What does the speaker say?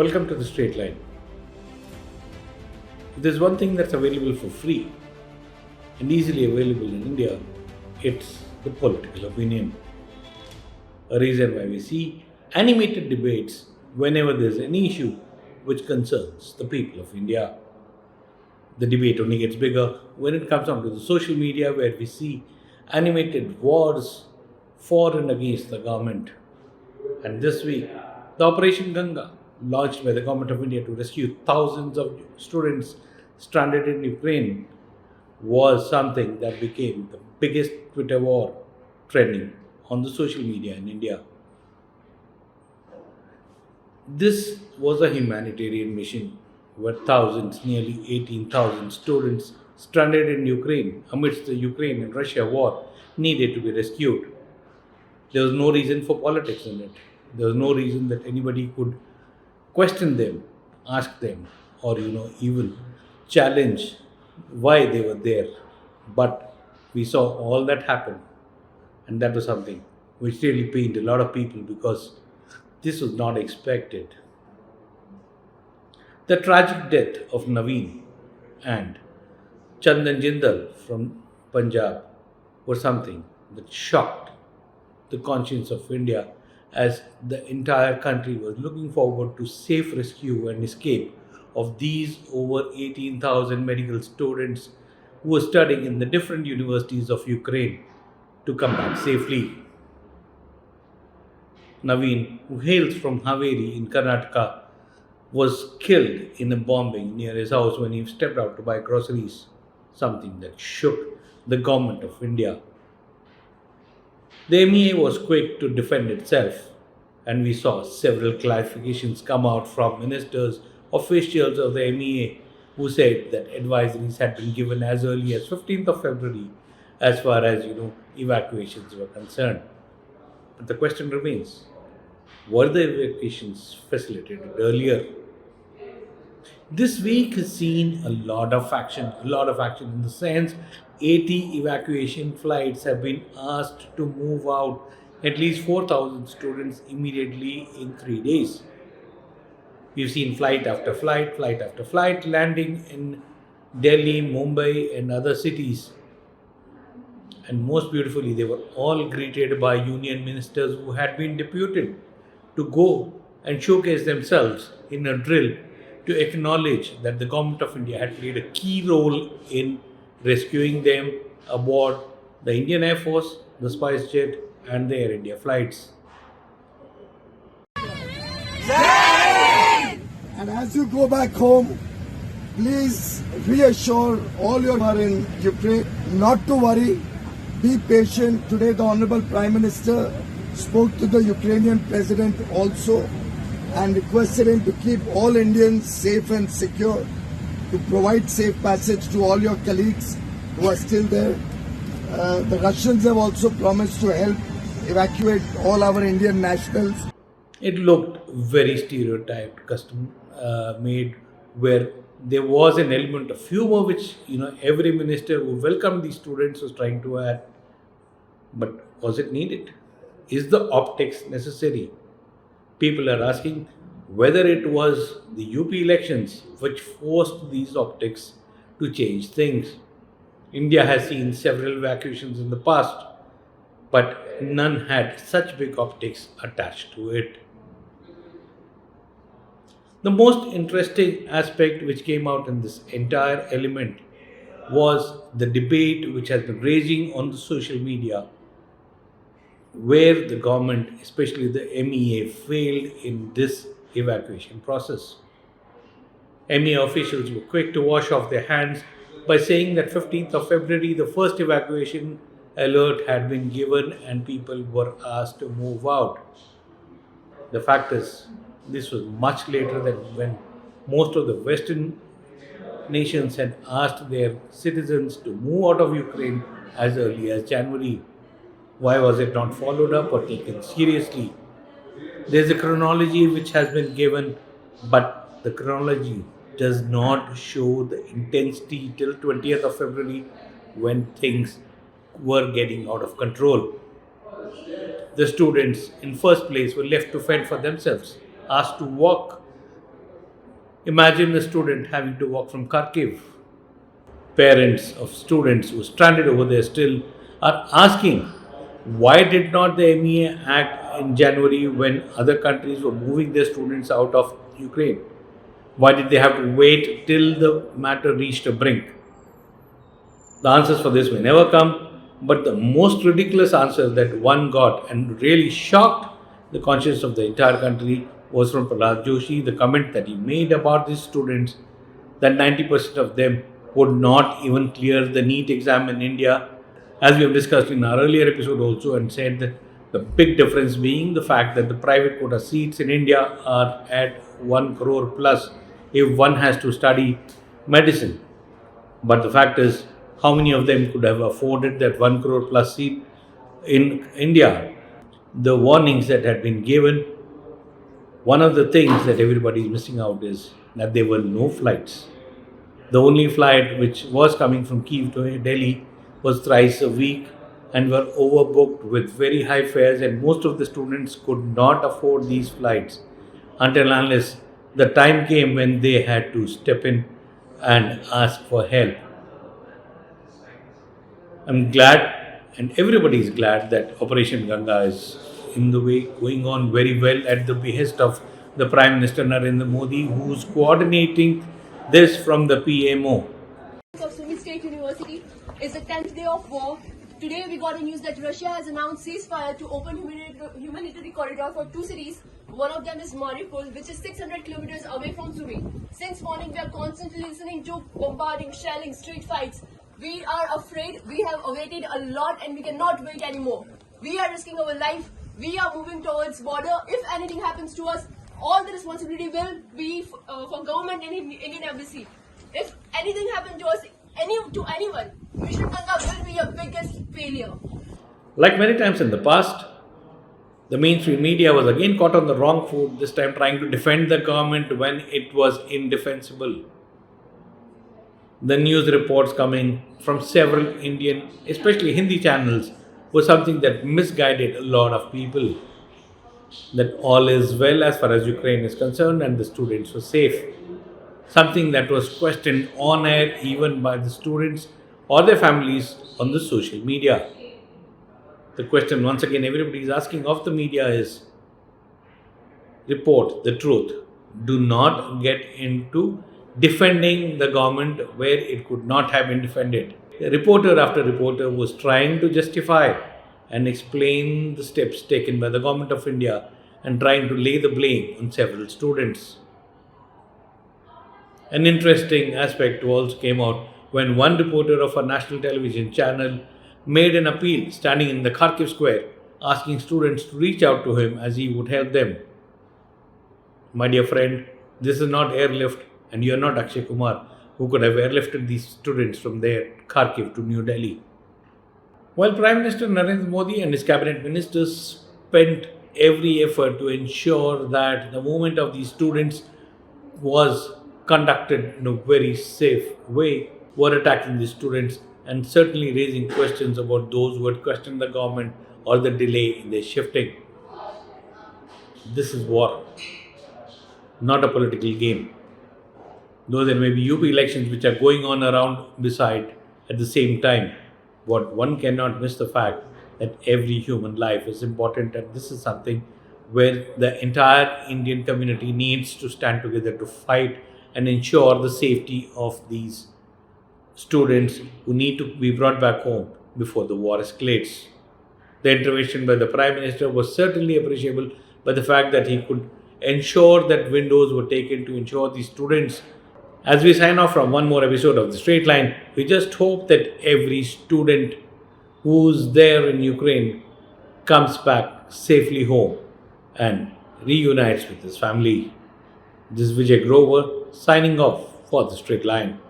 Welcome to the StraightLine. If there's one thing that's available for free and easily available in India, it's the political opinion. A reason why we see animated debates whenever there's any issue which concerns the people of India. The debate only gets bigger when it comes down to the social media, where we see animated wars for and against the government. And this week, the Operation Ganga, launched by the government of India to rescue thousands of students stranded in Ukraine, was something that became the biggest Twitter war trending on the social media in India. This was a humanitarian mission where thousands, nearly 18,000 students stranded in Ukraine amidst the Ukraine and Russia war needed to be rescued. There was no reason for politics in it. There was no reason that anybody could question them, ask them, or even challenge why they were there. But we saw all that happen, and that was something which really pained a lot of people because this was not expected. The tragic death of Naveen and Chandan Jindal from Punjab was something that shocked the conscience of India, as the entire country was looking forward to safe rescue and escape of these over 18,000 medical students who were studying in the different universities of Ukraine to come back safely. Naveen, who hails from Haveri in Karnataka, was killed in a bombing near his house when he stepped out to buy groceries, something that shook the government of India. The MEA was quick to defend itself, and we saw several clarifications come out from ministers, officials of the MEA, who said that advisories had been given as early as 15th of February as far as evacuations were concerned. But the question remains, were the evacuations facilitated earlier? This week has seen a lot of action in the sense 80 evacuation flights have been asked to move out at least 4,000 students immediately in 3 days. We've seen flight after flight landing in Delhi, Mumbai, and other cities. And most beautifully, they were all greeted by union ministers who had been deputed to go and showcase themselves in a drill to acknowledge that the government of India had played a key role in rescuing them aboard the Indian Air Force, the Spice Jet, and the Air India flights. And as you go back home, please reassure all your who are in Ukraine not to worry, be patient. Today the Honorable Prime Minister spoke to the Ukrainian President also and requested him to keep all Indians safe and secure, to provide safe passage to all your colleagues who are still there. The Russians have also promised to help evacuate all our Indian nationals. It looked very stereotyped, custom made, where there was an element of humor which every minister who welcomed these students was trying to add. But was it needed? Is the optics necessary? People are asking whether it was the UP elections which forced these optics to change things. India has seen several evacuations in the past, but none had such big optics attached to it. The most interesting aspect which came out in this entire element was the debate which has been raging on the social media, where the government, especially the MEA, failed in this evacuation process. MEA officials were quick to wash off their hands by saying that 15th of February, the first evacuation alert had been given and people were asked to move out. The fact is, this was much later than when most of the Western nations had asked their citizens to move out of Ukraine as early as January. Why was it not followed up or taken seriously? There's a chronology which has been given, but the chronology does not show the intensity till 20th of February when things were getting out of control. The students, in first place, were left to fend for themselves, asked to walk Imagine a student having to walk from Kharkiv. Parents of students who are stranded over there still are asking, why did not the MEA act in January when other countries were moving their students out of Ukraine? Why did they have to wait till the matter reached a brink? The answers for this may never come, but the most ridiculous answer that one got and really shocked the conscience of the entire country was from Prahlad Joshi. The comment that he made about these students, that 90% of them would not even clear the NEET exam in India, as we have discussed in our earlier episode also, and said that the big difference being the fact that the private quota seats in India are at 1 crore plus if one has to study medicine. But the fact is, how many of them could have afforded that 1 crore plus seat in India? The warnings that had been given, one of the things that everybody is missing out is that there were no flights. The only flight which was coming from Kiev to Delhi was thrice a week and were overbooked with very high fares, and most of the students could not afford these flights until unless the time came when they had to step in and ask for help. I'm glad, and everybody is glad, that Operation Ganga is in the way, going on very well at the behest of the Prime Minister Narendra Modi, who's coordinating this from the PMO. Of Sumi State University is the 10th day of war. Today we got a news that Russia has announced ceasefire to open humanitarian corridor for two cities. One of them is Mariupol, which is 600 kilometers away from Sumi. Since morning we are constantly listening to bombarding, shelling, street fights. We are afraid, we have awaited a lot and we cannot wait anymore. We are risking our life, we are moving towards border. If anything happens to us, all the responsibility will be for government and Indian embassy. If anything happened to us, to anyone, Mission Ganga will be your biggest failure. Like many times in the past, the mainstream media was again caught on the wrong foot, this time trying to defend the government when it was indefensible. The news reports coming from several Indian, especially Hindi channels, was something that misguided a lot of people. That all is well as far as Ukraine is concerned and the students were safe. Something that was questioned on air even by the students or their families on the social media. The question once again everybody is asking of the media is, report the truth. Do not get into defending the government where it could not have been defended. Reporter after reporter was trying to justify and explain the steps taken by the government of India and trying to lay the blame on several students. An interesting aspect also came out when one reporter of a national television channel made an appeal standing in the Kharkiv square asking students to reach out to him as he would help them. My dear friend, this is not airlift and you are not Akshay Kumar, who could have airlifted these students from there, Kharkiv to New Delhi. While Prime Minister Narendra Modi and his cabinet ministers spent every effort to ensure that the movement of these students was conducted in a very safe way, were attacking the students and certainly raising questions about those who had questioned the government or the delay in their shifting. This is war, not a political game. Though there may be UP elections which are going on around beside at the same time, what one cannot miss the fact that every human life is important, and this is something where the entire Indian community needs to stand together to fight and ensure the safety of these students who need to be brought back home before the war escalates. The intervention by the Prime Minister was certainly appreciable by the fact that he could ensure that windows were taken to ensure these students. As we sign off from one more episode of the Straight Line, we just hope that every student who's there in Ukraine comes back safely home and reunites with his family. This is Vijay signing off for the Straight Line.